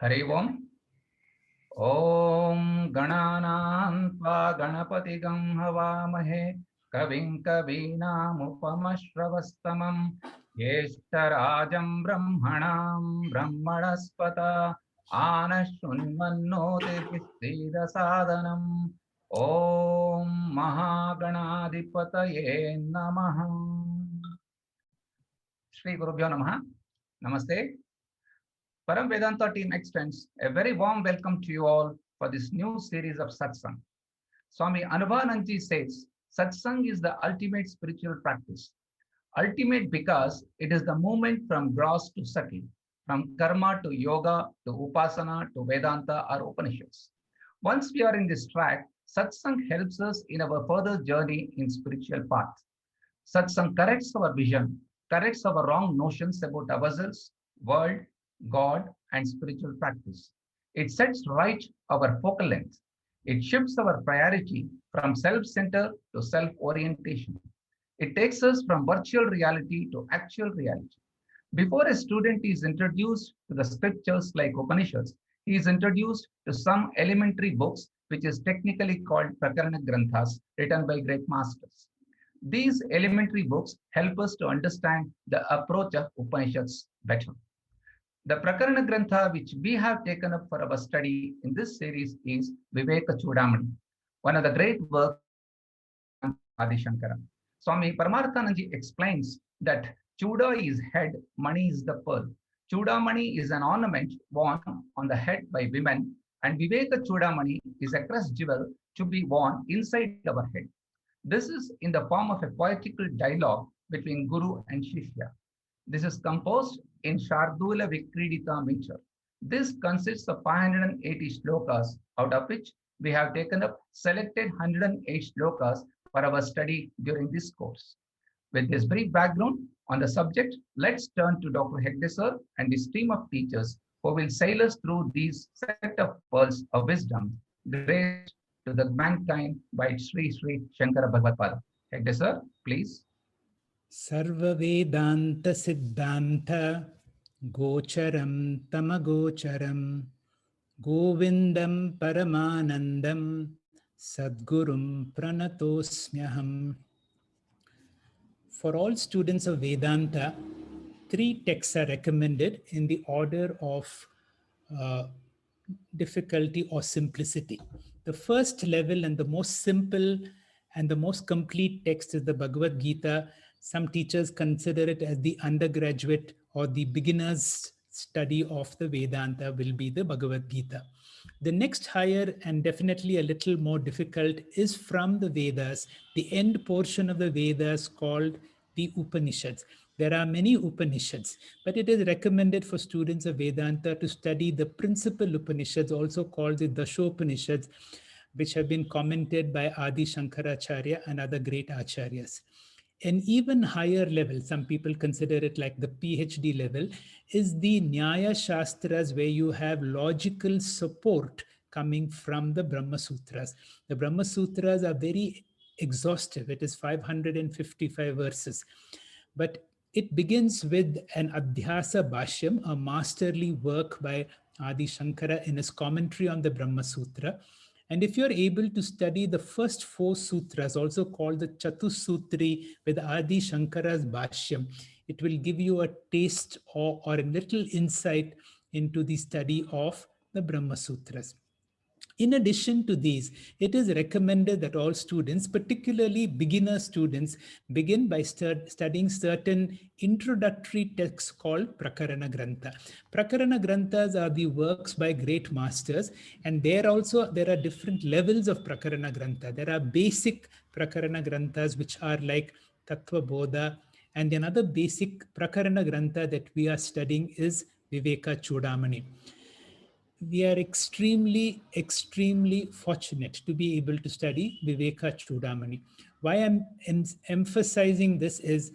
Hari Om. Om Gananam Tva Ganapatigam Havamahe Kavim Kavinam Upamashravastamam Yeshtarajam Brahmanam Brahmanaspata Anashunmannoti Vistira Sadhanam Om Mahaganadipataye Namaha. Shri Gurubhyo Namaha. Namaste. Param Vedanta team extends a very warm welcome to you all for this new series of satsang. Swami Anubhavanandaji says, satsang is the ultimate spiritual practice. Ultimate because it is the movement from gross to subtle, from karma to yoga to upasana to Vedanta or Upanishads. Once we are in this track, satsang helps us in our further journey in spiritual path. Satsang corrects our vision, corrects our wrong notions about ourselves, world, God, and spiritual practice. It sets right our focal length. It shifts our priority from self-centered to self-orientation. It takes us from virtual reality to actual reality. Before a student is introduced to the scriptures like Upanishads, he is introduced to some elementary books, which is technically called Prakarana Granthas, written by great masters. These elementary books help us to understand the approach of Upanishads better. The Prakarana Grantha which we have taken up for our study in this series is Vivekachudamani, one of the great works of Adi Shankara. Swami Paramarthanandaji explains that Chuda is head, money is the pearl. Chudamani is an ornament worn on the head by women, and Vivekachudamani is a crest jewel to be worn inside our head. This is in the form of a poetical dialogue between Guru and Shishya. This is composed in Shardula Vikridita meter. This consists of 580 shlokas, out of which we have taken up selected 108 shlokas for our study during this course. With this brief background on the subject, let's turn to Dr. Hegde sir and his team of teachers who will sail us through these set of pearls of wisdom graced to the mankind by Sri Sri Shankara Bhagavad. Hegde sir, please. Sarva Vedanta Siddhanta Gocharam Tamagocharam Govindam Paramanandam Sadgurum Pranatosmyaham. For all students of Vedanta, 3 texts are recommended in the order of difficulty or simplicity. The first level and the most simple and the most complete text is the Bhagavad Gita. Some teachers consider it as the undergraduate or the beginner's study of the Vedanta will be the Bhagavad Gita. The next higher and definitely a little more difficult is from the Vedas, the end portion of the Vedas called the Upanishads. There are many Upanishads, but it is recommended for students of Vedanta to study the principal Upanishads, also called the Dashopanishads, which have been commented by Adi Shankaracharya and other great acharyas. An even higher level, some people consider it like the PhD level, is the Nyaya Shastras, where you have logical support coming from the Brahma Sutras. The Brahma Sutras are very exhaustive. It is 555 verses. But it begins with an Adhyasa Bhashyam, a masterly work by Adi Shankara in his commentary on the Brahma Sutra. And if you're able to study the first 4 sutras, also called the Chatusutri, with Adi Shankara's Bhashyam, it will give you a taste or a little insight into the study of the Brahma Sutras. In addition to these, it is recommended that all students, particularly beginner students, begin by studying certain introductory texts called Prakarana Grantha. Prakarana Granthas are the works by great masters, and there are different levels of Prakarana Grantha. There are basic Prakarana Granthas, which are like Tattva Bodha, and another basic Prakarana Grantha that we are studying is Vivekachudamani. We are extremely, extremely fortunate to be able to study Vivekachudamani. Why I'm emphasizing this is,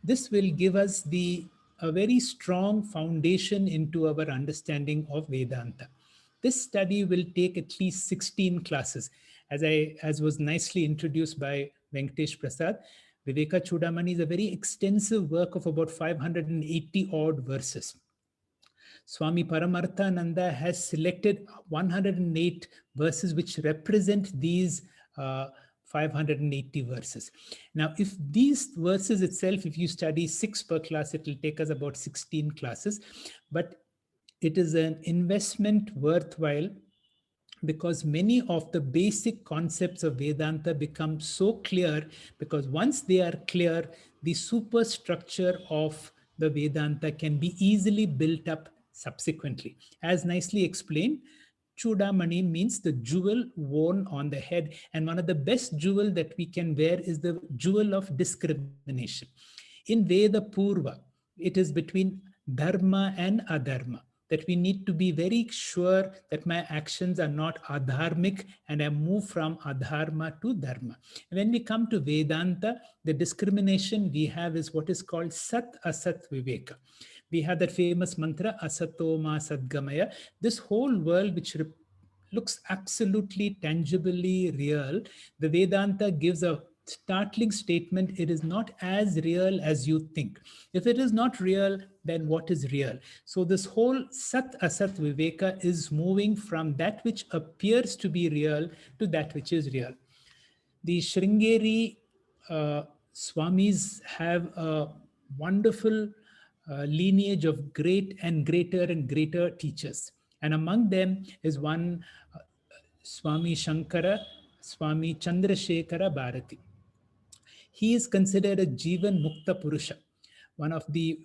this will give us the a very strong foundation into our understanding of Vedanta. This study will take at least 16 classes. As was nicely introduced by Venkatesh Prasad, Vivekachudamani is a very extensive work of about 580 odd verses. Swami Paramarthananda has selected 108 verses which represent these 580 verses. Now, if these verses itself, if you study 6 per class, it will take us about 16 classes. But it is an investment worthwhile because many of the basic concepts of Vedanta become so clear, because once they are clear, the superstructure of the Vedanta can be easily built up subsequently. As nicely explained, Chudamani means the jewel worn on the head. And one of the best jewel that we can wear is the jewel of discrimination. In Veda Purva, it is between dharma and adharma, that we need to be very sure that my actions are not adharmic and I move from adharma to dharma. When we come to Vedanta, the discrimination we have is what is called Sat Asat Viveka. We have that famous mantra, Asatoma Sadgamaya. This whole world which looks absolutely tangibly real, the Vedanta gives a startling statement: it is not as real as you think. If it is not real, then what is real? So this whole Sat Asat Viveka is moving from that which appears to be real to that which is real. The Sringeri Swamis have a wonderful lineage of great and greater teachers. And among them is one Swami Shankara, Swami Chandrasekhara Bharati. He is considered a Jivan Mukta Purusha, one of the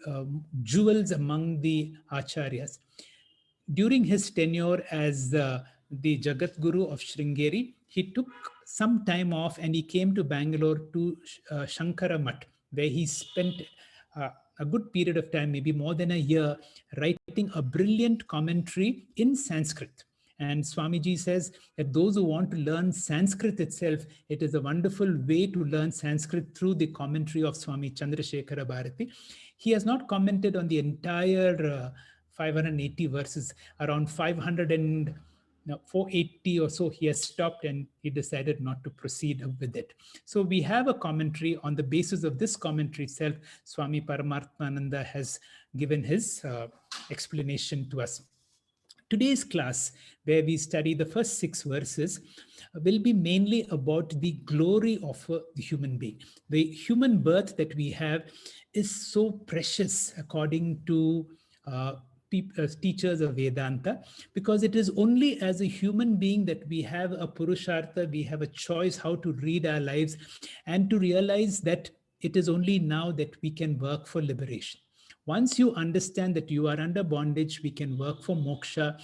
jewels among the Acharyas. During his tenure as the Jagat Guru of Sringeri, he took some time off and he came to Bangalore to Shankara Mutt, where he spent a good period of time, maybe more than a year, writing a brilliant commentary in Sanskrit. And Swamiji says that those who want to learn Sanskrit itself, it is a wonderful way to learn Sanskrit through the commentary of Swami Chandrasekhara Bharati. He has not commented on the entire 580 verses, around 480 or so. He has stopped and he decided not to proceed with it. So we have a commentary. On the basis of this commentary itself, Swami Paramarthananda has given his explanation to us. Today's class, where we study the first 6 verses, will be mainly about the glory of the human being. The human birth that we have is so precious, according to teachers of Vedanta, because it is only as a human being that we have a purushartha, we have a choice how to read our lives, and to realize that it is only now that we can work for liberation. Once you understand that you are under bondage, we can work for moksha.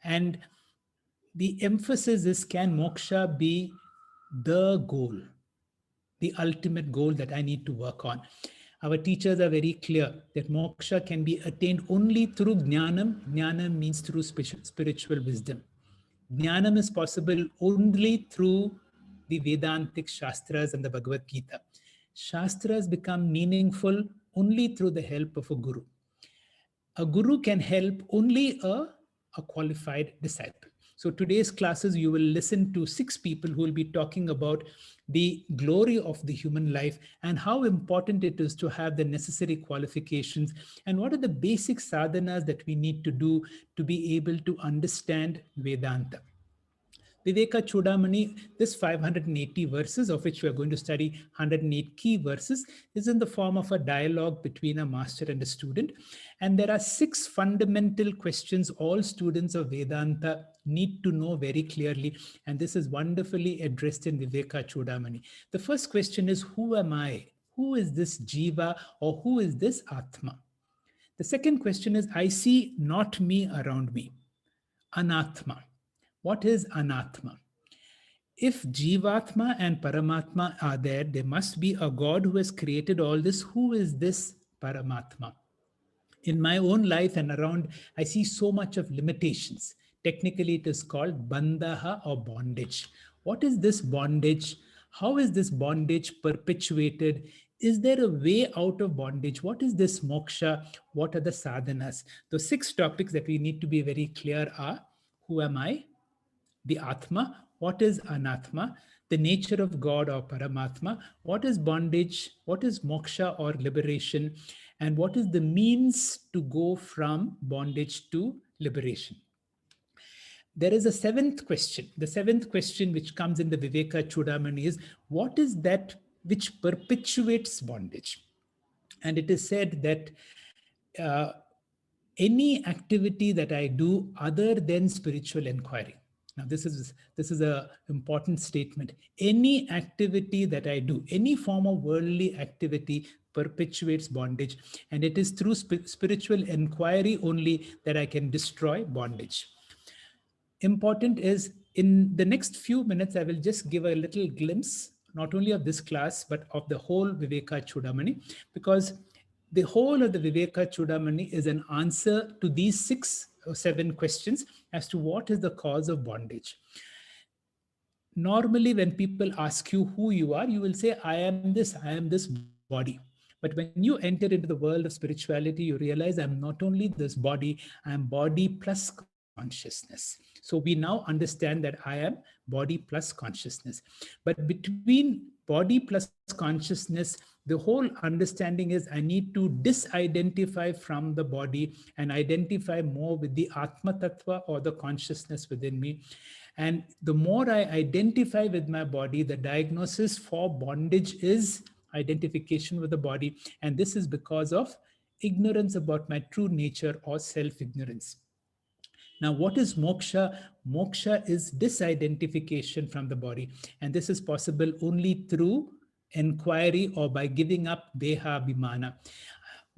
And the emphasis is, can moksha be the goal, the ultimate goal that I need to work on? Our teachers are very clear that moksha can be attained only through Jnanam. Jnanam means through spiritual wisdom. Jnanam is possible only through the Vedantic Shastras and the Bhagavad Gita. Shastras become meaningful only through the help of a guru. A guru can help only a qualified disciple. So today's classes, you will listen to 6 people who will be talking about the glory of the human life and how important it is to have the necessary qualifications and what are the basic sadhanas that we need to do to be able to understand Vedanta. Vivekachudamani, this 580 verses, of which we are going to study 108 key verses, is in the form of a dialogue between a master and a student. And there are 6 fundamental questions all students of Vedanta need to know very clearly. And this is wonderfully addressed in Vivekachudamani. The first question is, who am I? Who is this Jiva, or who is this Atma? The second question is, I see not me around me. Anatma. What is Anatma? If Jivatma and Paramatma are there, there must be a God who has created all this. Who is this Paramatma? In my own life and around, I see so much of limitations. Technically, it is called bandhaha or bondage. What is this bondage? How is this bondage perpetuated? is there a way out of bondage? What is this moksha? What are the sadhanas? The 6 topics that we need to be very clear are: who am I? The Atma. What is Anatma? The nature of God or Paramatma. What is bondage? What is moksha or liberation? And what is the means to go from bondage to liberation? There is a 7th question. The 7th question, which comes in the Vivekachudamani, is what is that which perpetuates bondage? And it is said that uh, any activity that I do other than spiritual inquiry. Now, this is a important statement. Any activity that I do, any form of worldly activity, perpetuates bondage, and it is through spiritual inquiry only that I can destroy bondage. Important is, in the next few minutes, I will just give a little glimpse, not only of this class, but of the whole Vivekachudamani, because the whole of the Vivekachudamani is an answer to these 6 or 7 questions as to what is the cause of bondage. Normally, when people ask you who you are, you will say, I am this body. But when you enter into the world of spirituality, you realize I'm not only this body, I'm body plus consciousness. So we now understand that I am body plus consciousness. But between body plus consciousness, the whole understanding is I need to disidentify from the body and identify more with the Atma Tattva or the consciousness within me. And the more I identify with my body, the diagnosis for bondage is identification with the body. And this is because of ignorance about my true nature or self-ignorance. Now, what is moksha? Moksha is disidentification from the body. And this is possible only through inquiry or by giving up deha abhimana.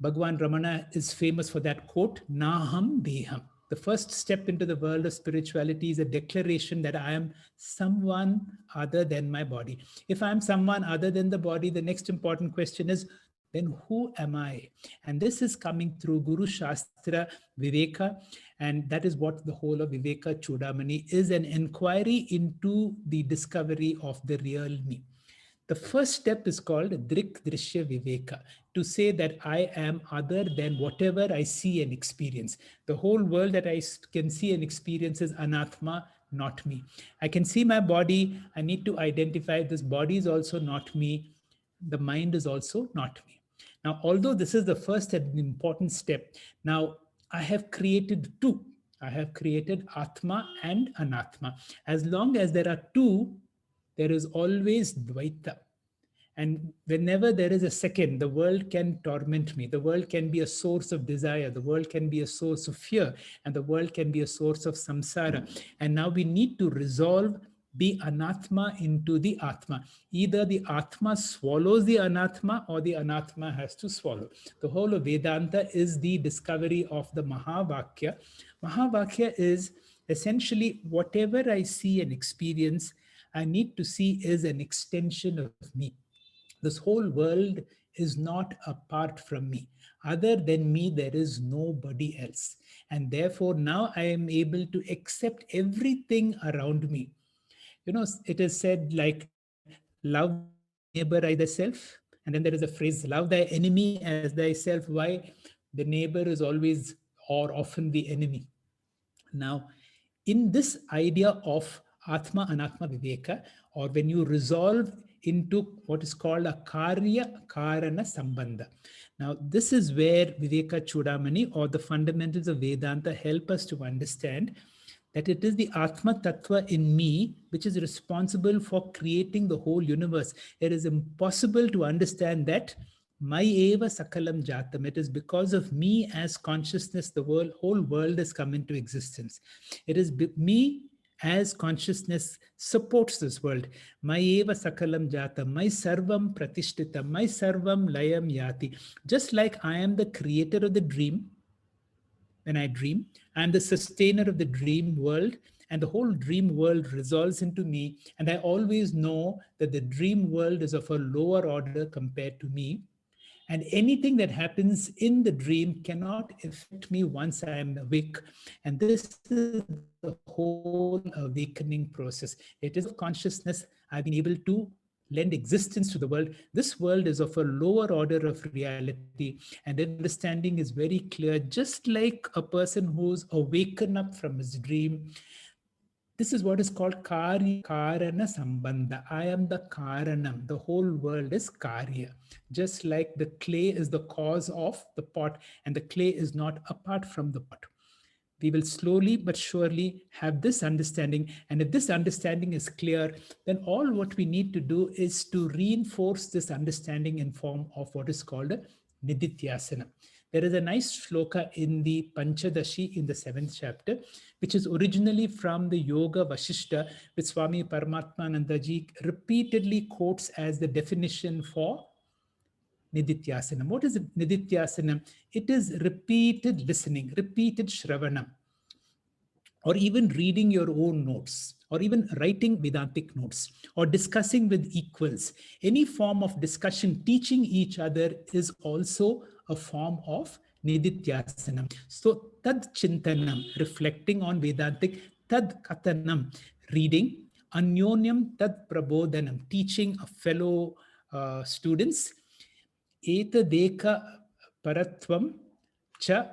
Bhagwan Ramana is famous for that quote, Naham Deham. The first step into the world of spirituality is a declaration that I am someone other than my body. If I am someone other than the body, the next important question is, then who am I? And this is coming through Guru Shastra Viveka. And that is what the whole of Vivekachudamani is, an inquiry into the discovery of the real me. The first step is called Drik Drishya Viveka, to say that I am other than whatever I see and experience. The whole world that I can see and experience is anatma, not me. I can see my body. I need to identify this body is also not me. The mind is also not me. Now, although this is the first and important step, now I have created 2. I have created Atma and Anatma. As long as there are 2, there is always Dvaita. And whenever there is a second, the world can torment me. The world can be a source of desire. The world can be a source of fear. And the world can be a source of samsara. And now we need to resolve the anatma into the atma. Either the atma swallows the anatma or the anatma has to swallow. The whole of Vedanta is the discovery of the Mahavakya. Mahavakya is essentially whatever I see and experience, I need to see is an extension of me. This whole world is not apart from me. Other than me, there is nobody else. And therefore, now I am able to accept everything around me. You know, it is said like, love thy neighbor as thyself. And then there is a phrase, love thy enemy as thyself. Why? The neighbor is always or often the enemy. Now, in this idea of Atma Anatma Viveka, or when you resolve into what is called a Karya Karana Sambandha. Now, this is where Vivekachudamani or the fundamentals of Vedanta help us to understand that it is the Atma Tattva in me which is responsible for creating the whole universe. It is impossible to understand that my eva sakalam jatam. It is because of me as consciousness, the whole world has come into existence. It is me as consciousness supports this world. My eva sakalam jatam, my sarvam pratishthitam, my sarvam layam yati. Just like I am the creator of the dream, when I dream, I am the sustainer of the dream world, and the whole dream world resolves into me. And I always know that the dream world is of a lower order compared to me. And anything that happens in the dream cannot affect me once I am awake. And this is the whole awakening process. It is of consciousness I've been able to lend existence to the world. This world is of a lower order of reality, and understanding is very clear, just like a person who's awakened up from his dream. This is what is called Karya Karana Sambandha. I am the Karanam. The whole world is Karya. Just like the clay is the cause of the pot, and the clay is not apart from the pot. We will slowly but surely have this understanding. And if this understanding is clear, then all what we need to do is to reinforce this understanding in form of what is called a Nididhyasana. There is a nice shloka in the Panchadashi in the 7th chapter, which is originally from the Yoga Vashishta, which Swami Paramatmanandaji repeatedly quotes as the definition for Nididhyasana. What is Nididhyasana? It is repeated listening, repeated Shravanam, or even reading your own notes, or even writing Vedantic notes, or discussing with equals. Any form of discussion, teaching each other is also a form of Nididhyasanam. So, tad chintanam, reflecting on Vedantic, tad katanam, reading, anyonyam tad prabodhanam, teaching a fellow students, etadeka paratvam cha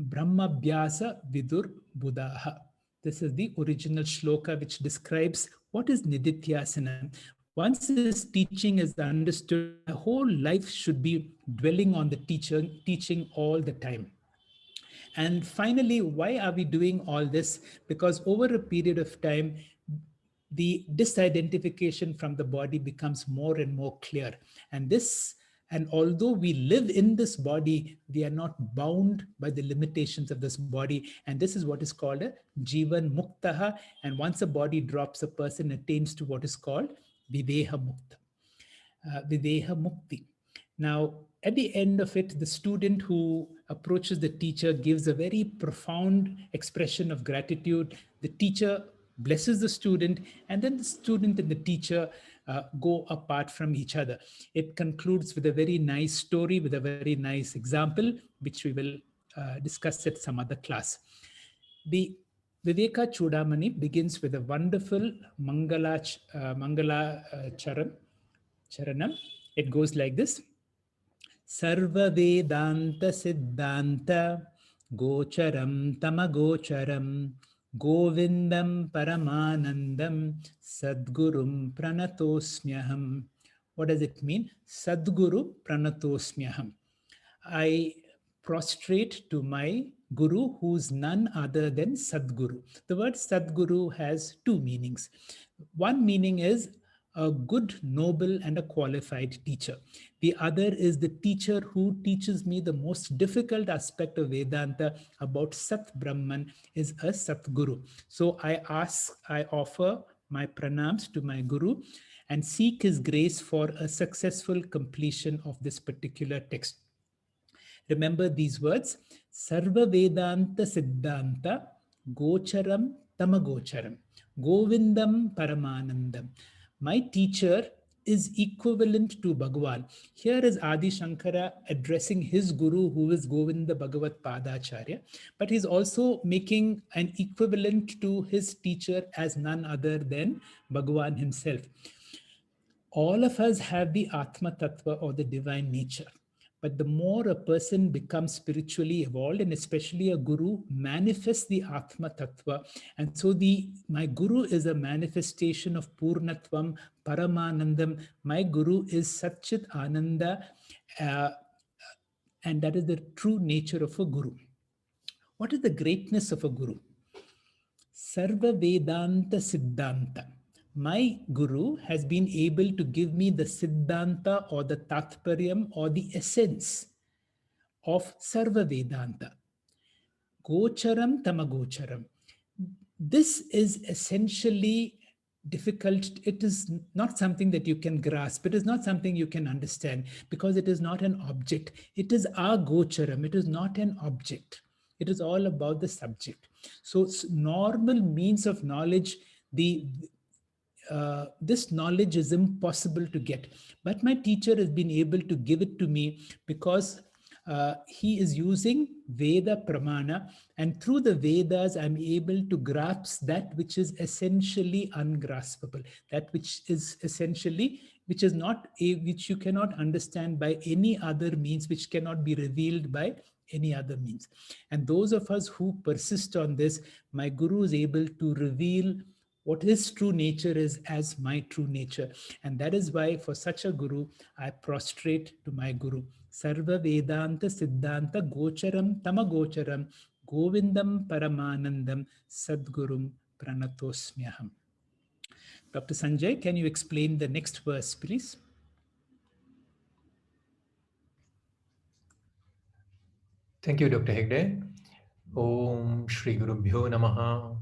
brahmabhyasa vidur buddhaha. This is the original shloka which describes what is Nididhyasana. Once this teaching is understood, my whole life should be dwelling on the teaching all the time. And finally, why are we doing all this? Because over a period of time, the disidentification from the body becomes more and more clear. And although we live in this body, we are not bound by the limitations of this body. And this is what is called a Jivan Muktaha. And once a body drops, a person attains to what is called Videha Mukta, Videha Mukti. Now, at the end of it, the student who approaches the teacher gives a very profound expression of gratitude. The teacher blesses the student, and then the student and the teacher go apart from each other. It concludes with a very nice story, with a very nice example, which we will discuss at some other class. The Vivekachudamani begins with a wonderful Mangala Charanam. It goes like this. Sarva Vedanta Siddhanta Gocharam Tamagocharam Govindam Paramanandam Sadgurum Pranatosmyaham. What does it mean? Sadguru Pranatosmyaham. I prostrate to my Guru, who's none other than Sadguru. The word Sadguru has two meanings. One meaning is a good, noble, and a qualified teacher. The other is the teacher who teaches me the most difficult aspect of Vedanta about Sat Brahman is a Satguru. So I offer my pranams to my Guru and seek his grace for a successful completion of this particular text. Remember these words, Sarva Vedanta Siddhanta Gocharam Tamagocharam Govindam Paramanandam. My teacher is equivalent to Bhagavan. Here is Adi Shankara addressing his guru, who is Govinda Bhagavat Padacharya, but he's also making an equivalent to his teacher as none other than Bhagavan himself. All of us have the Atma Tattva or the divine nature. But the more a person becomes spiritually evolved, and especially a guru, manifests the Atma Tattva. And so my guru is a manifestation of Purnatvam, Paramanandam. My guru is Satchit Ananda, and that is the true nature of a guru. What is the greatness of a guru? Sarva Vedanta Siddhanta. My guru has been able to give me the Siddhanta or the Tatparyam or the essence of Sarva Vedanta. Gocharam Tamagocharam. This is essentially difficult. It is not something that you can grasp. It is not something you can understand because it is not an object. It is agocharam. It is not an object. It is all about the subject. So normal means of knowledge, this knowledge is impossible to get. But my teacher has been able to give it to me because he is using Veda Pramana, and through the Vedas, I'm able to grasp that which is essentially ungraspable, that which is essentially, which is not a, which you cannot understand by any other means, which cannot be revealed by any other means. And those of us who persist on this, my Guru is able to reveal what his true nature is as my true nature. And that is why for such a Guru, I prostrate to my Guru. Sarva Vedanta Siddhanta Gocharam Tamagocharam Govindam Paramanandam Sadgurum Pranatosmyaham. Dr. Sanjay, can you explain the next verse, please? Thank you, Dr. Hegde. Om Shri Gurubhyo Namaha.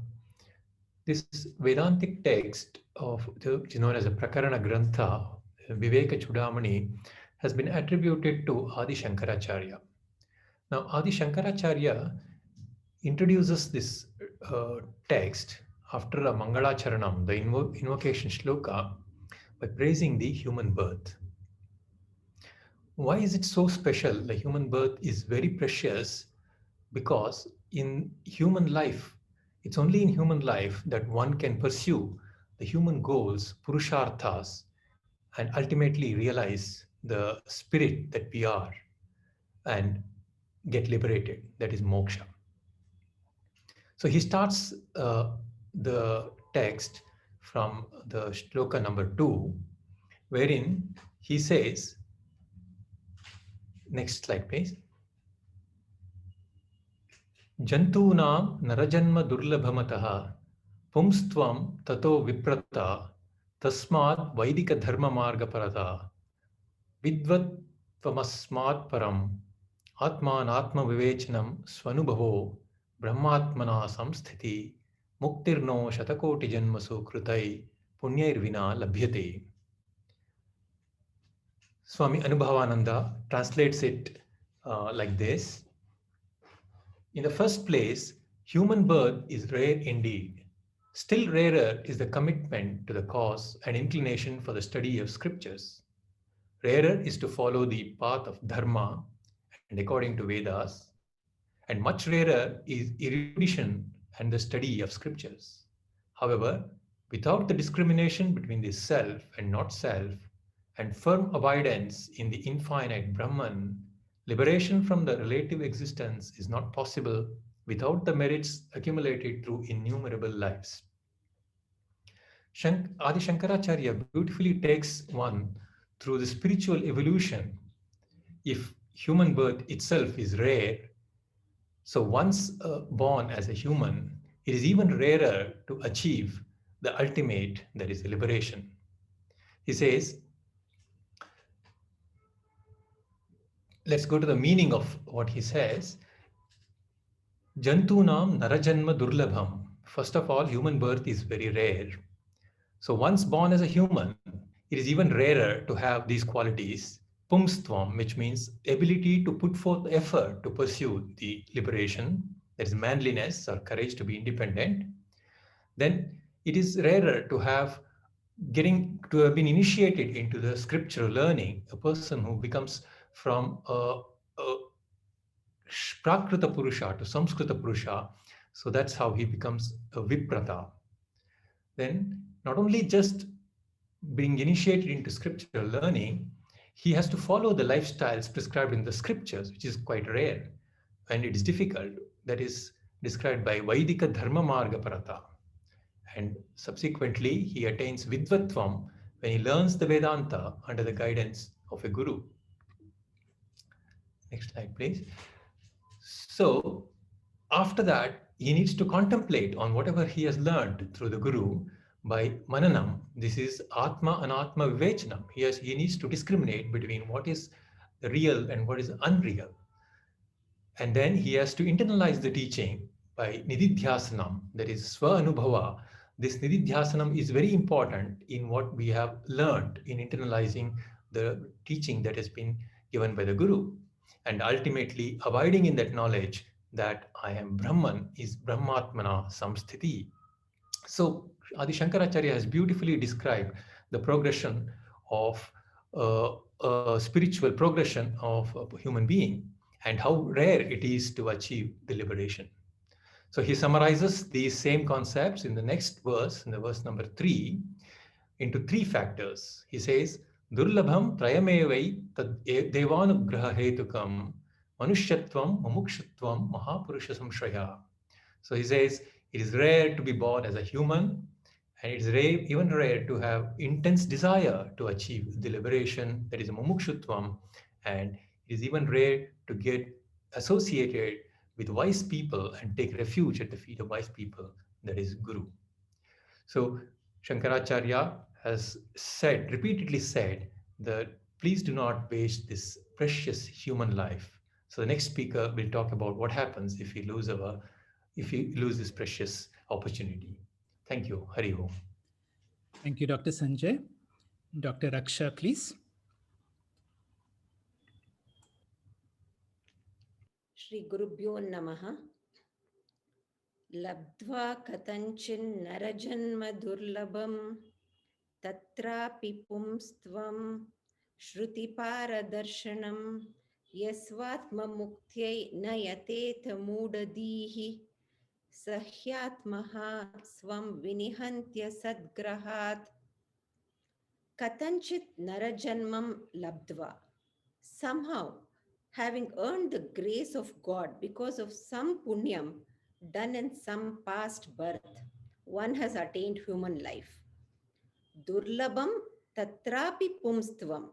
This Vedantic text of known as a Prakarana Grantha, Vivekachudamani, has been attributed to Adi Shankaracharya. Now, Adi Shankaracharya introduces this text after a Mangalacharanam, the invocation shloka, by praising the human birth. Why is it so special? The human birth is very precious because in human life, it's only in human life that one can pursue the human goals, purusharthas, and ultimately realize the spirit that we are and get liberated, that is moksha. So he starts the text from the shloka number 2, wherein he says, next slide please. Jantūnām narajanma durlabhamataha pumstvam tato viprata tasmad vaidika dharma marga parata vidvat tvamasmad param atman atma vivechanam svanubhavo brahmatmana samsthiti muktirno shatakoti janmasu krutai punyairvina labhyate. Swami Anubhavananda translates it like this. In the first place, human birth is rare indeed. Still rarer is the commitment to the cause and inclination for the study of scriptures. Rarer is to follow the path of dharma and according to Vedas, and much rarer is erudition and the study of scriptures. However, without the discrimination between the self and not self, and firm abidance in the infinite Brahman, liberation from the relative existence is not possible without the merits accumulated through innumerable lives. Adi Shankaracharya beautifully takes one through the spiritual evolution. If human birth itself is rare, so once born as a human, it is even rarer to achieve the ultimate, that is liberation. He says, let's go to the meaning of what he says. Jantunam narajanma durlabham. First of all, human birth is very rare. So once born as a human, it is even rarer to have these qualities. Pumstvam, which means ability to put forth effort to pursue the liberation, that is manliness or courage to be independent. Then it is rarer to have been initiated into the scriptural learning, a person who becomes from Prakrita Purusha to Samskrita Purusha. So that's how he becomes a Viprata. Then not only just being initiated into scriptural learning, he has to follow the lifestyles prescribed in the scriptures, which is quite rare and it is difficult. That is described by Vaidika Dharma Marga Parata. And subsequently, he attains Vidvatvam when he learns the Vedanta under the guidance of a guru. Next slide, please. So after that, he needs to contemplate on whatever he has learned through the guru by mananam. This is atma anatma vivechanam. He needs to discriminate between what is real and what is unreal. And then he has to internalize the teaching by nididhyasanam, that is swa-anubhava. This nididhyasanam is very important in what we have learned in internalizing the teaching that has been given by the guru. And ultimately abiding in that knowledge that I am Brahman is Brahmatmana Samsthiti. So Adi Shankaracharya has beautifully described the progression of spiritual progression of a human being. and how rare it is to achieve the liberation. So he summarizes these same concepts in the next verse, in the verse number 3, into 3 factors. He says, Durlabham trayamevai tad devanugraha hetukam manushyatvam mumukshutvam mahapurusha samshraya. So he says, it is rare to be born as a human, and it is rare, even rare to have intense desire to achieve the liberation, that is a mumukshutvam, and it is even rare to get associated with wise people and take refuge at the feet of wise people, that is Guru. So Shankaracharya has said, repeatedly said, that please do not waste this precious human life. So the next speaker will talk about what happens if we lose this precious opportunity. Thank you. Hari Om. Thank you, Dr. Sanjay. Dr. Raksha, please. Shri Gurubhyo Namaha. Labdva katanchinn narajanma durlabam tatrapi pumstvam shruti paradarshanam yasvatma muktyai nayatetha mudadihi sahyatmaha svam vinihantya sadgrahat katanchit narajanmam labdva. Somehow, having earned the grace of God because of some punyam done in some past birth, one has attained human life. Durlabam tatrapi pumstvam,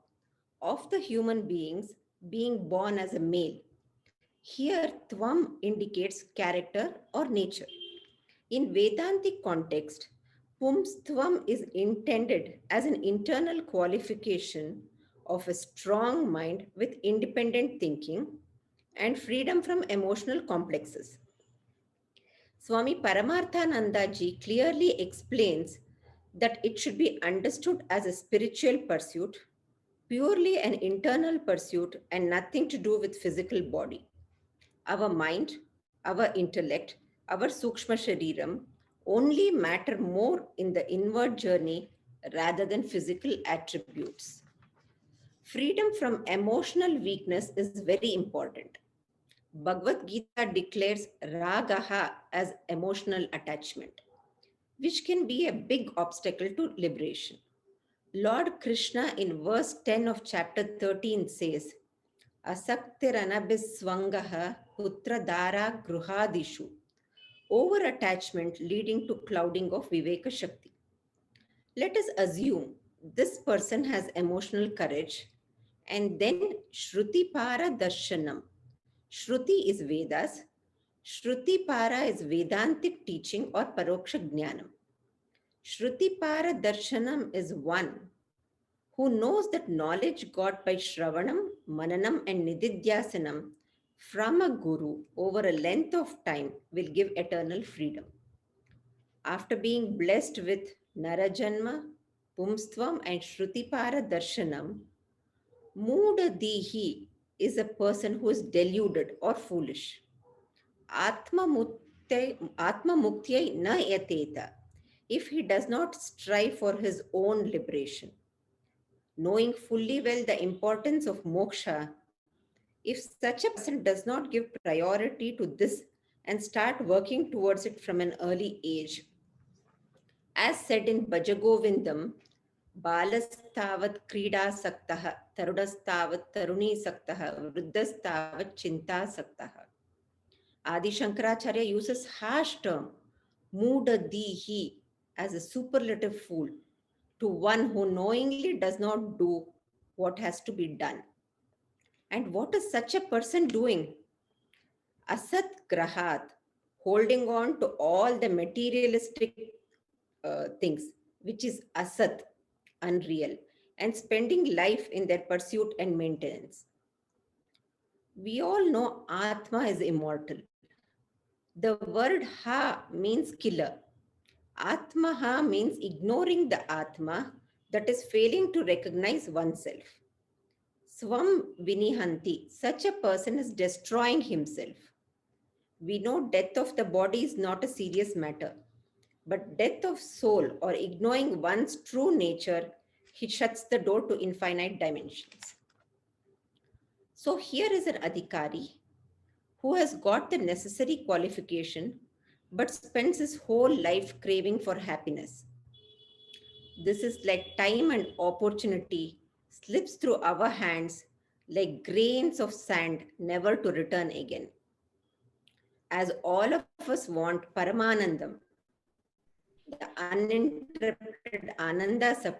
of the human beings being born as a male. Here, tvam indicates character or nature. In Vedantic context, pumstvam is intended as an internal qualification of a strong mind with independent thinking and freedom from emotional complexes. Swami Paramarthanandaji clearly explains that it should be understood as a spiritual pursuit, purely an internal pursuit and nothing to do with physical body. Our mind, our intellect, our sukshma shariram only matter more in the inward journey rather than physical attributes. Freedom from emotional weakness is very important. Bhagavad Gita declares ragaha as emotional attachment, which can be a big obstacle to liberation. Lord Krishna in verse 10 of chapter 13 says, Asaktiranabhiswangaha putradara gruhadishu. Over-attachment leading to clouding of Viveka Shakti. Let us assume this person has emotional courage and then Shruti Para Darshanam. Shruti is Vedas. Shruti Para is Vedantic teaching or Paroksha Jnanam. Shruti Para Darshanam is one who knows that knowledge got by Shravanam, Mananam and Nididhyasanam from a guru over a length of time will give eternal freedom. After being blessed with Narajanma, Pumstvam and Shrutipara Darshanam, Mudadihi is a person who is deluded or foolish. Atma Muktyai na yateta, if he does not strive for his own liberation. Knowing fully well the importance of moksha, if such a person does not give priority to this and start working towards it from an early age, as said in Bhajagovindam, Balastavat Krida Saktaha, Tarudastavat Taruni Saktaha, Vruddhastavat Chinta Saktaha. Adi Shankaracharya uses harsh term, Mudadihi, as a superlative fool, to one who knowingly does not do what has to be done. And what is such a person doing? Asat Grahat, holding on to all the materialistic things, which is asat, unreal, and spending life in their pursuit and maintenance. We all know Atma is immortal. The word Ha means killer. Atma Ha means ignoring the Atma, that is failing to recognize oneself. Swam Vinihanti, such a person is destroying himself. We know death of the body is not a serious matter, but death of soul or ignoring one's true nature, he shuts the door to infinite dimensions. So here is an adhikari who has got the necessary qualification but spends his whole life craving for happiness. This is like time and opportunity slips through our hands like grains of sand, never to return again. As all of us want Paramanandam, the uninterrupted Ananda supply,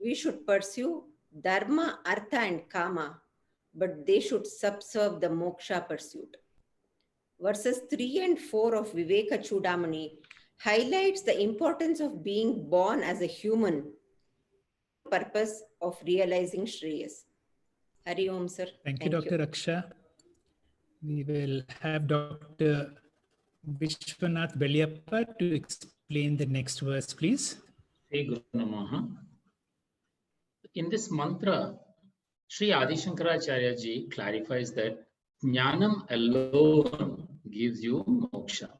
we should pursue Dharma, Artha, and Kama, but they should subserve the moksha pursuit. Verses 3 and 4 of Vivekachudamani highlights the importance of being born as a human purpose of realizing Shreyas. Hari Om, sir. Thank you, Dr. Aksha. We will have Dr. Vishwanath Belliyappa to explain the next verse, please. Sri Guru Namaha. In this mantra, Sri Adi Shankaracharya ji clarifies that Jnanam alone gives you moksha.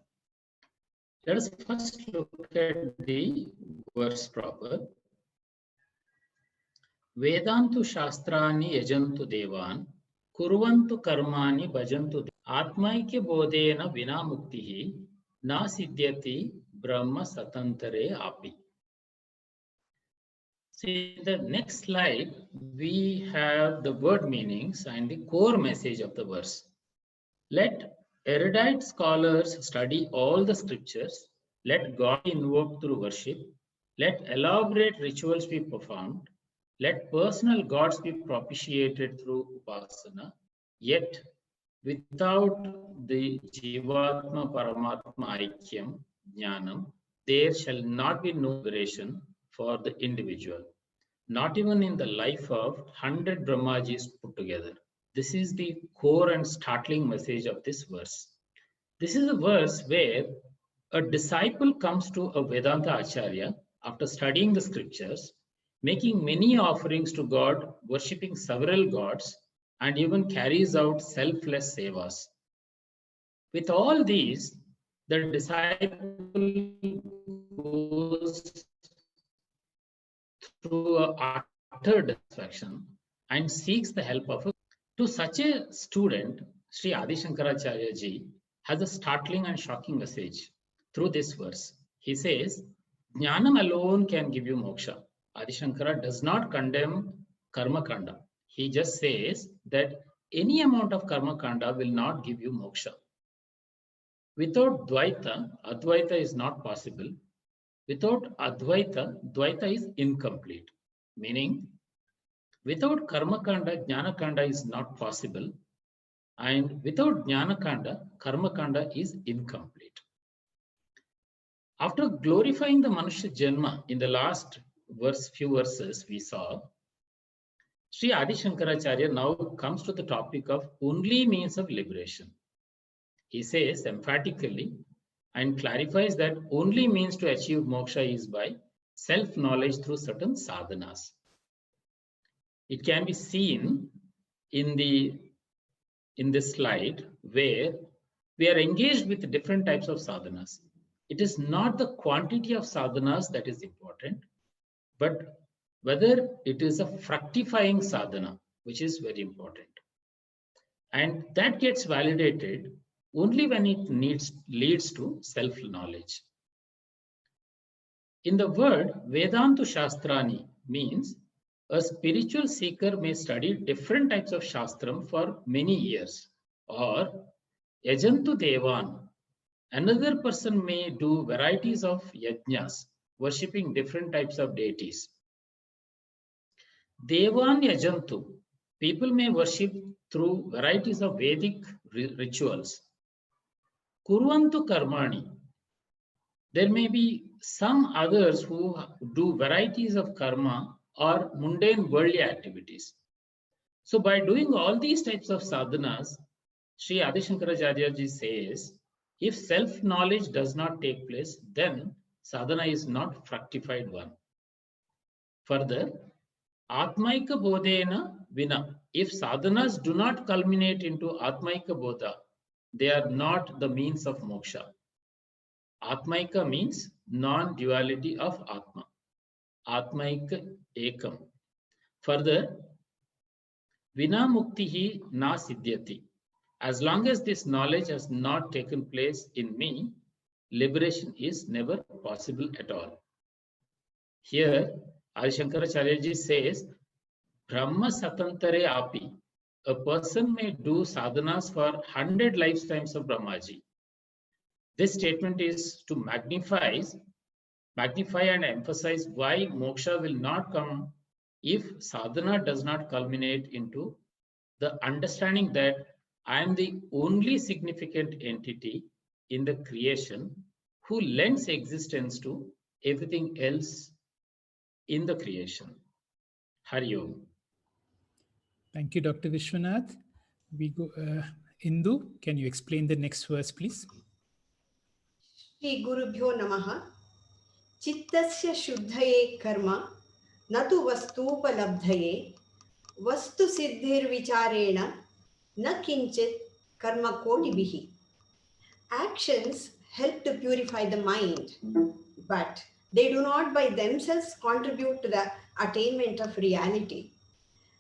Let us first look at the verse proper. Vedantu shastrani yajantu devan, kurvantu karmani bhajantu atmaikya bodhena vina muktihi na siddhyati brahma satantare api. See, in the next slide, we have the word meanings and the core message of the verse. Let erudite scholars study all the scriptures. Let God be invoked through worship. Let elaborate rituals be performed. Let personal gods be propitiated through upasana. Yet, without the Jivatma Paramatma Aikyam, Jnanam, there shall not be no liberation for the individual. Not even in the life of 100 Brahmajis put together. This is the core and startling message of this verse. This is a verse where a disciple comes to a Vedanta Acharya after studying the scriptures, making many offerings to God, worshipping several gods, and even carries out selfless sevas. With all these, the disciple goes through a utter dissatisfaction and seeks the help of a. To such a student, Sri Adi Shankaracharya ji has a startling and shocking message through this verse. He says, Jnanam alone can give you moksha. Adi Shankara does not condemn karma kanda. He just says that any amount of karma kanda will not give you moksha. Without Dvaita, Advaita is not possible. Without Advaita, Dvaita is incomplete. Meaning, without karma kanda, jnana kanda is not possible. And without jnana kanda, karma kanda is incomplete. After glorifying the Manushya Janma in the last few verses we saw, Sri Adi Shankaracharya now comes to the topic of only means of liberation. He says emphatically and clarifies that only means to achieve moksha is by self-knowledge through certain sadhanas. It can be seen in this slide where we are engaged with different types of sadhanas. It is not the quantity of sadhanas that is important, but whether it is a fructifying sadhana, which is very important. And that gets validated only when it leads to self-knowledge. In the word, Vedantu Shastrani means a spiritual seeker may study different types of Shastram for many years, or Yajantu Devan, another person may do varieties of yajnas, worshipping different types of deities. Devan Yajantu, people may worship through varieties of Vedic rituals. Kurvantu Karmani, there may be some others who do varieties of karma or mundane worldly activities. So by doing all these types of sadhanas, Sri Adi Shankaracharya ji says, if self-knowledge does not take place, then sadhana is not fructified one. Further, Atmaika Bodhena Vina, if sadhanas do not culminate into Atmaika Bodha, they are not the means of moksha. Atmaika means non-duality of Atma. Atmaika Ekam. Further, Vina Muktihi Na Siddhyati. As long as this knowledge has not taken place in me, liberation is never possible at all. Here, Adi Shankaracharya says, Brahma Satantare Api. A person may do sadhanas for 100 lifetimes of Brahmaji. This statement is to magnify and emphasize why moksha will not come if sadhana does not culminate into the understanding that I am the only significant entity in the creation who lends existence to everything else in the creation. Hari Om. Thank you, Dr. Vishwanath. We go, Indu, can you explain the next verse, please? Shri Gurubhyo Namaha. Chittasya shuddhaye karma natu vastupalabdhaye vastu siddhir vicharena na kinchit karma kodibihi. Actions help to purify the mind, but they do not by themselves contribute to the attainment of reality.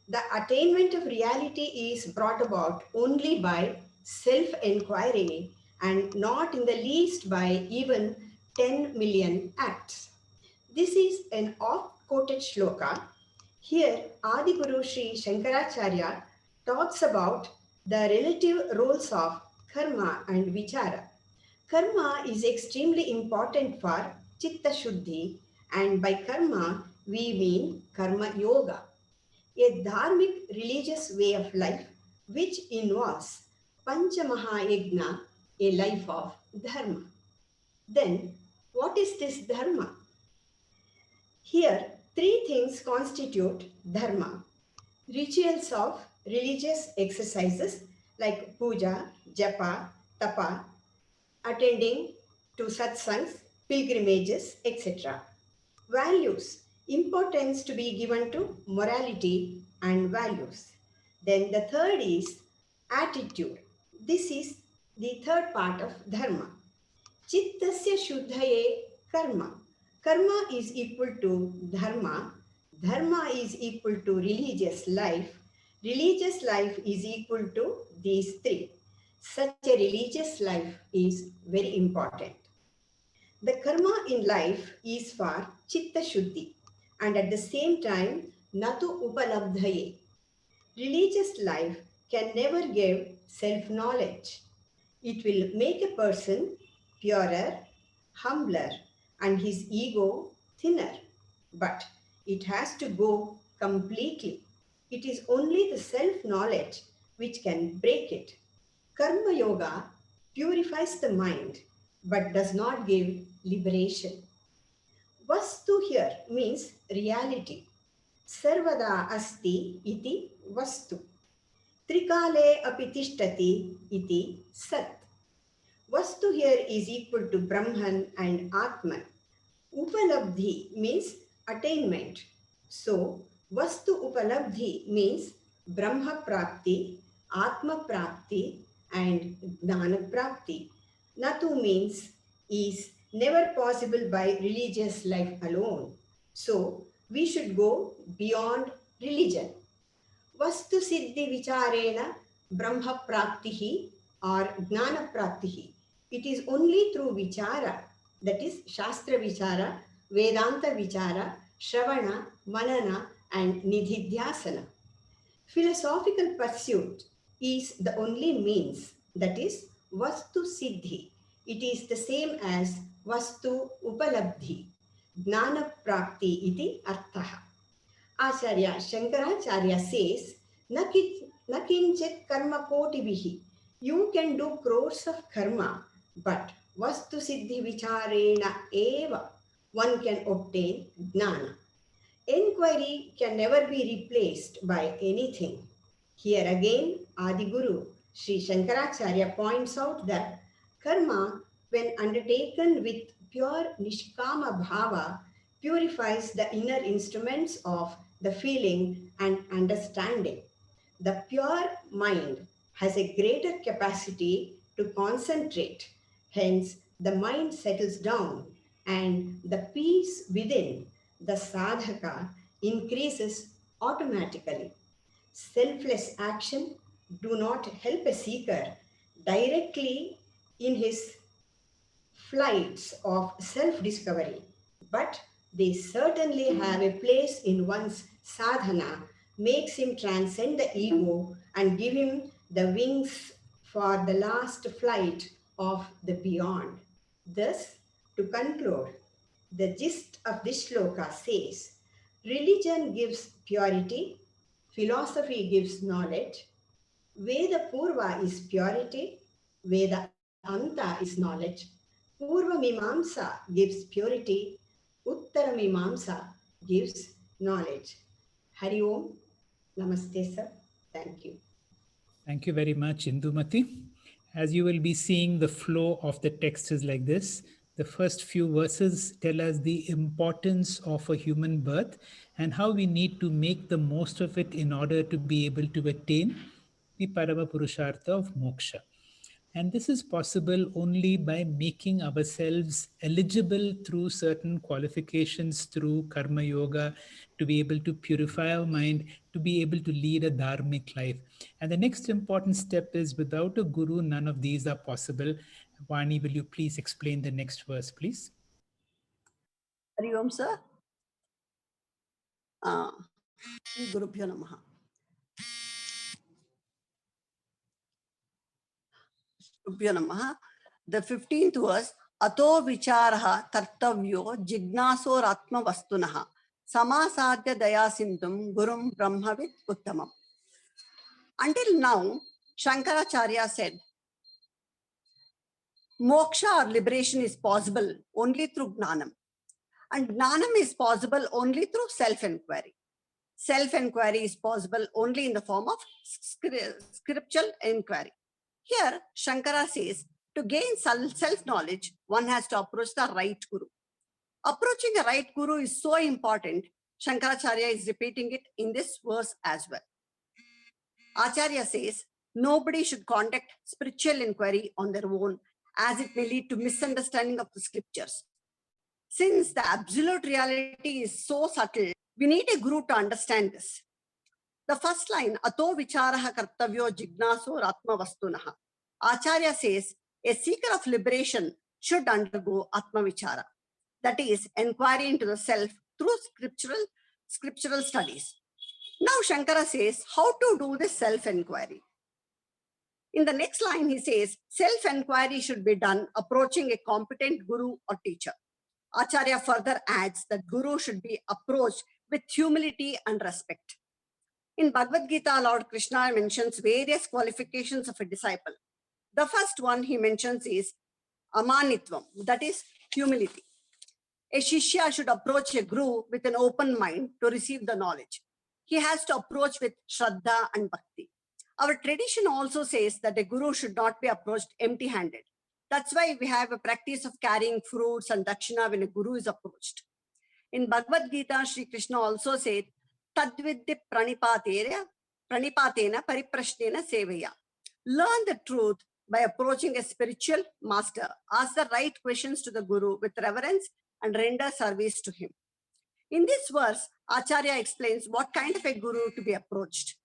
The attainment of reality is brought about only by self-inquiry and not in the least by even 10 million acts. This is an oft-quoted shloka. Here, Adi Guru Sri Shankaracharya talks about the relative roles of karma and vichara. Karma is extremely important for Chitta Shuddhi, and by karma, we mean karma yoga, a dharmic religious way of life which involves Pancha Mahayagna, a life of dharma. Then, what is this dharma? Here, three things constitute dharma. Rituals of religious exercises like puja, japa, tapa, attending to satsangs, pilgrimages, etc. Values, importance to be given to morality and values. Then the third is attitude. This is the third part of dharma. Chittasya shuddhaye karma. Karma is equal to dharma. Dharma is equal to religious life. Religious life is equal to these three. Such a religious life is very important. The karma in life is for chitta shuddhi and at the same time natu upalabdhaye. Religious life can never give self-knowledge. It will make a person purer, humbler, and his ego thinner. But it has to go completely. It is only the self-knowledge which can break it. Karma yoga purifies the mind but does not give liberation. Vastu here means reality. Sarvada asti iti vastu. Trikale api tishtati iti sat. Vastu here is equal to Brahman and Atman. Upalabdhi means attainment. So, Vastu Upalabdhi means Brahma Prapti, Atma Prapti, and Jnana Prapti. Natu means is never possible by religious life alone. So, we should go beyond religion. Vastu Siddhi Vicharena Brahma Praptihi or Jnana Praptihi. It is only through Vichara, that is Shastra Vichara, Vedanta Vichara, Shravana, Manana, and Nididhyasana. Philosophical pursuit is the only means, that is Vastu Siddhi. It is the same as Vastu Upalabdhi. Jnana Prapti iti arthaha. Acharya Shankaracharya says, Nakinchet karma kotibihi. You can do crores of karma, but Vastu Siddhi Vicharena eva. One can obtain Jnana. Enquiry can never be replaced by anything. Here again, Adi Guru Sri Shankaracharya points out that karma, when undertaken with pure Nishkama Bhava, purifies the inner instruments of the feeling and understanding. The pure mind has a greater capacity to concentrate. Hence, the mind settles down and the peace within the sadhaka increases automatically. Selfless action, do not help a seeker directly in his flights of self-discovery, but they certainly have a place in one's sadhana, makes him transcend the ego and give him the wings for the last flight of the beyond. Thus, to conclude, the gist of this shloka says, religion gives purity, philosophy gives knowledge, Veda Purva is purity, Veda Anta is knowledge, Purva Mimamsa gives purity, Uttara Mimamsa gives knowledge. Hari Om, Namaste sir, thank you. Thank you very much, Indumati. As you will be seeing, the flow of the text is like this. The first few verses tell us the importance of a human birth and how we need to make the most of it in order to be able to attain the Parama Purushartha of moksha. And this is possible only by making ourselves eligible through certain qualifications, through karma yoga, to be able to purify our mind, to be able to lead a dharmic life. And the next important step is, without a guru, none of these are possible. Vani, will you please explain the next verse, please? Hari Om, sir. Gurubhyo Namaha. Gurubhyo Namaha. The 15th verse, Ato vicharaha tartavyo jignasor atma vastunaha samasadya dayasindum gurum brahmavid uttamam. Until now, Shankaracharya said, moksha or liberation is possible only through Jnanam. And Jnanam is possible only through self-inquiry. Self-inquiry is possible only in the form of scriptural inquiry. Here, Shankara says, to gain self-knowledge, one has to approach the right guru. Approaching a right guru is so important, Shankaracharya is repeating it in this verse as well. Acharya says, nobody should conduct spiritual inquiry on their own, as it may lead to misunderstanding of the scriptures. Since the absolute reality is so subtle, we need a guru to understand this. The first line, Ato vicharaha kartavyo jignaso atma vastunaha. Acharya says, a seeker of liberation should undergo atma vichara. That is, inquiry into the self through scriptural studies. Now Shankara says, how to do this self-inquiry? In the next line, he says, self-inquiry should be done approaching a competent guru or teacher. Acharya further adds that guru should be approached with humility and respect. In Bhagavad Gita, Lord Krishna mentions various qualifications of a disciple. The first one he mentions is amanitvam, that is humility. A shishya should approach a guru with an open mind to receive the knowledge. He has to approach with shraddha and bhakti. Our tradition also says that a guru should not be approached empty-handed. That's why we have a practice of carrying fruits and dakshina when a guru is approached. In Bhagavad Gita, Sri Krishna also said, Tadviddi pranipatena pariprashnena sevaya. Learn the truth by approaching a spiritual master. Ask the right questions to the guru with reverence and render service to him. In this verse, Acharya explains what kind of a guru to be approached.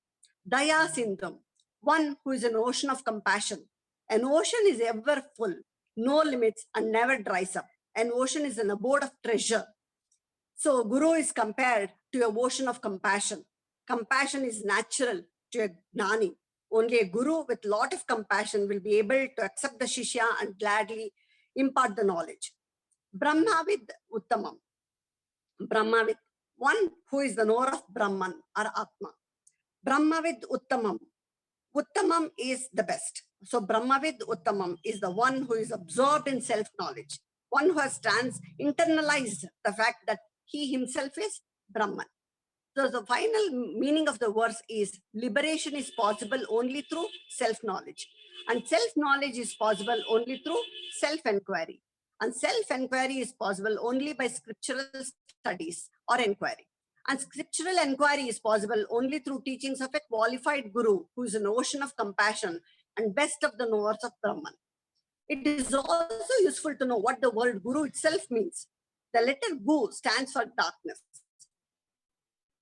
Daya Sindham, one who is an ocean of compassion. An ocean is ever full, no limits and never dries up. An ocean is an abode of treasure. So guru is compared to an ocean of compassion. Compassion is natural to a gnani. Only a guru with lot of compassion will be able to accept the shishya and gladly impart the knowledge. Brahmavid Uttamam. Brahmavid, one who is the knower of Brahman or Atma. Brahmavid Uttamam. Uttamam is the best. So Brahmavid Uttamam is the one who is absorbed in self-knowledge. One who has internalized the fact that he himself is Brahman. So the final meaning of the verse is liberation is possible only through self-knowledge. And self-knowledge is possible only through self-inquiry. And self-inquiry is possible only by scriptural studies or inquiry. And scriptural inquiry is possible only through teachings of a qualified guru who is an ocean of compassion and best of the knowers of Brahman. It is also useful to know what the word guru itself means. The letter gu stands for darkness.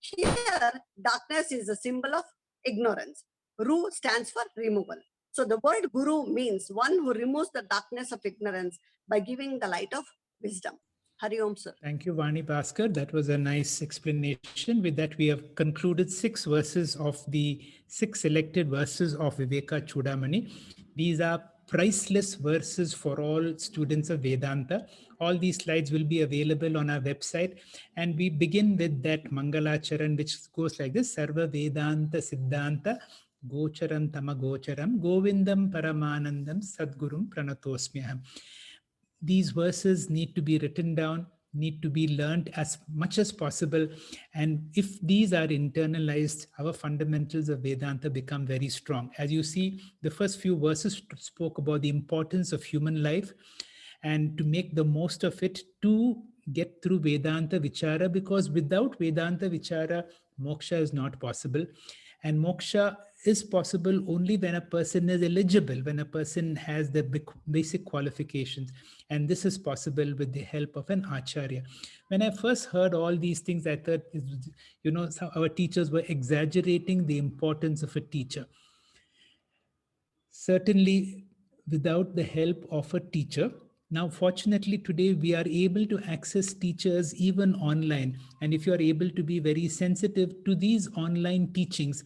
Here, darkness is a symbol of ignorance. Ru stands for removal. So the word guru means one who removes the darkness of ignorance by giving the light of wisdom. Hari Om, sir. Thank you, Vani Bhaskar. That was a nice explanation. With that, we have concluded 6 verses of the 6 selected verses of Vivekachudamani. These are priceless verses for all students of Vedanta. All these slides will be available on our website. And we begin with that Mangalacharan, which goes like this: Sarva Vedanta Siddhanta Gocharam Tama Gocharam Govindam Paramanandam Sadgurum Pranatosmyaham. These verses need to be written down, need to be learned as much as possible. And if these are internalized, our fundamentals of Vedanta become very strong. As you see, the first few verses spoke about the importance of human life and to make the most of it to get through Vedanta Vichara, because without Vedanta Vichara, moksha is not possible. And moksha is possible only when a person is eligible, when a person has the basic qualifications. And this is possible with the help of an acharya. When I first heard all these things, I thought, our teachers were exaggerating the importance of a teacher. Certainly, without the help of a teacher. Now, fortunately, today we are able to access teachers even online. And if you are able to be very sensitive to these online teachings,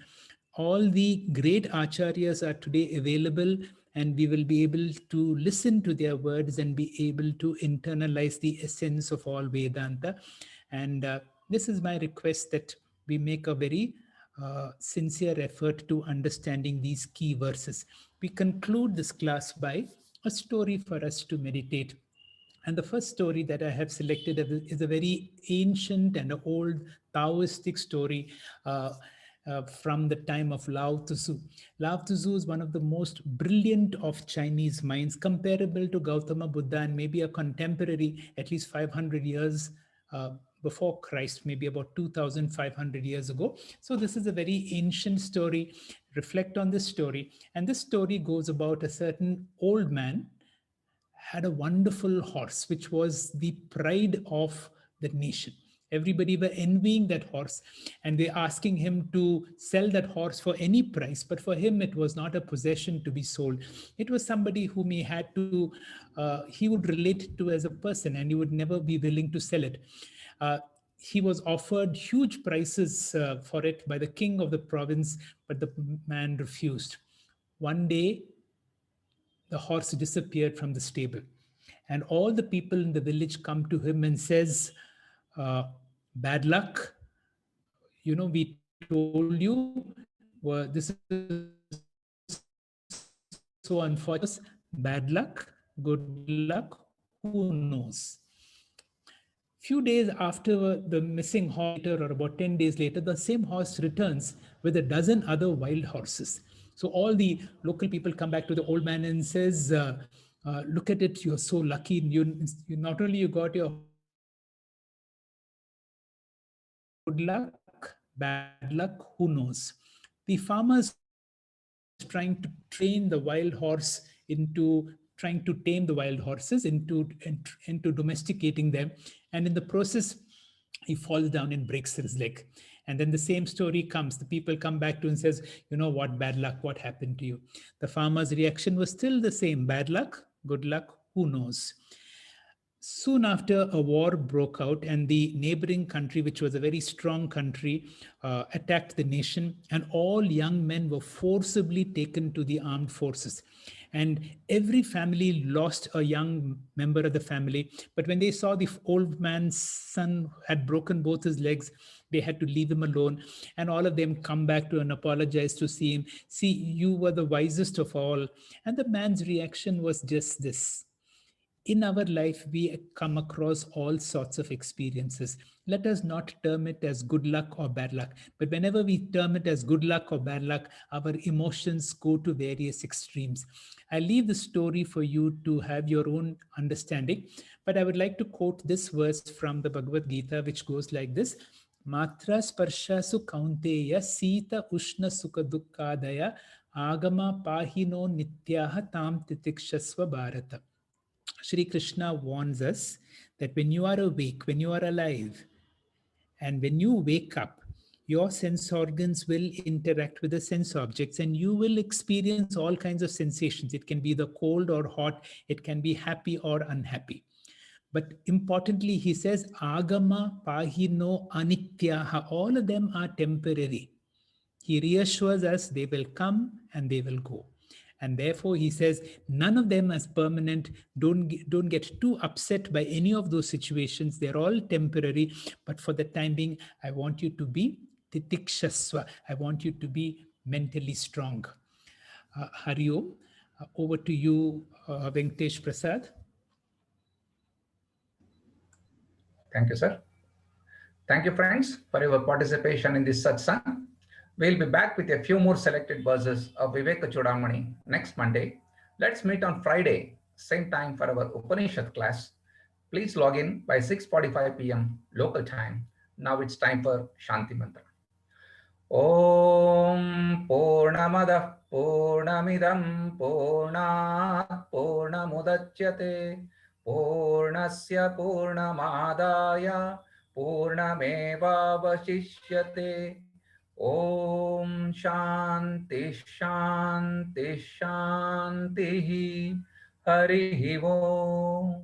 all the great acharyas are today available, and we will be able to listen to their words and be able to internalize the essence of all Vedanta. And this is my request, that we make a very sincere effort to understanding these key verses. We conclude this class by a story for us to meditate. And the first story that I have selected is a very ancient and old Taoistic story from the time of Lao Tzu. Lao Tzu is one of the most brilliant of Chinese minds, comparable to Gautama Buddha and maybe a contemporary, at least 500 years before Christ, maybe about 2,500 years ago. So this is a very ancient story. Reflect on this story. And this story goes about a certain old man had a wonderful horse, which was the pride of the nation. Everybody were envying that horse, and they asking him to sell that horse for any price. But for him, it was not a possession to be sold. It was somebody whom he had to, he would relate to as a person, and he would never be willing to sell it. He was offered huge prices for it by the king of the province, but the man refused. One day, the horse disappeared from the stable, and all the people in the village come to him and says, bad luck, we told you, this is so unfortunate. Bad luck, good luck, who knows? Few days after the missing horse, or about 10 days later, the same horse returns with a dozen other wild horses. So all the local people come back to the old man and says, look at it, you're so lucky. You not only you got your good luck, bad luck, who knows? The farmers trying to train the wild horse into trying to tame the wild horses into domesticating them. And in the process, he falls down and breaks his leg. And then the same story comes. The people come back to and says, what, bad luck, what happened to you? The farmer's reaction was still the same. Bad luck, good luck, who knows? Soon after, a war broke out, and the neighboring country, which was a very strong country, attacked the nation, and all young men were forcibly taken to the armed forces. And every family lost a young member of the family. But when they saw the old man's son had broken both his legs, they had to leave him alone. And all of them come back to and apologize to see him. See, you were the wisest of all. And the man's reaction was just this. In our life, we come across all sorts of experiences. Let us not term it as good luck or bad luck. But whenever we term it as good luck or bad luck, our emotions go to various extremes. I leave the story for you to have your own understanding. But I would like to quote this verse from the Bhagavad Gita, which goes like this. Matra sparshasu kaunteya sita ushna sukha dukkadaya agama pahino nityaha tam titikshasva bharata. Shri Krishna warns us that when you are awake, when you are alive, and when you wake up, your sense organs will interact with the sense objects and you will experience all kinds of sensations. It can be the cold or hot, it can be happy or unhappy. But importantly, he says, Agama, Pahino, Anityaha, all of them are temporary. He reassures us they will come and they will go. And therefore, he says, none of them is permanent. Don't get too upset by any of those situations. They're all temporary. But for the time being, I want you to be titikshaswa. I want you to be mentally strong. Hari Om. Over to you, Venkatesh Prasad. Thank you, sir. Thank you, friends, for your participation in this satsang. We'll be back with a few more selected verses of Vivekachudamani next Monday. Let's meet on Friday, same time for our Upanishad class. Please log in by 6:45 p.m. local time. Now it's time for Shanti Mantra. Om Purnamadah Purnamidam Purnat Purnamudachyate Purnasya Purnamadaya Purnamevavashishyate. Om Shanti Shanti Shanti. Harihi Om.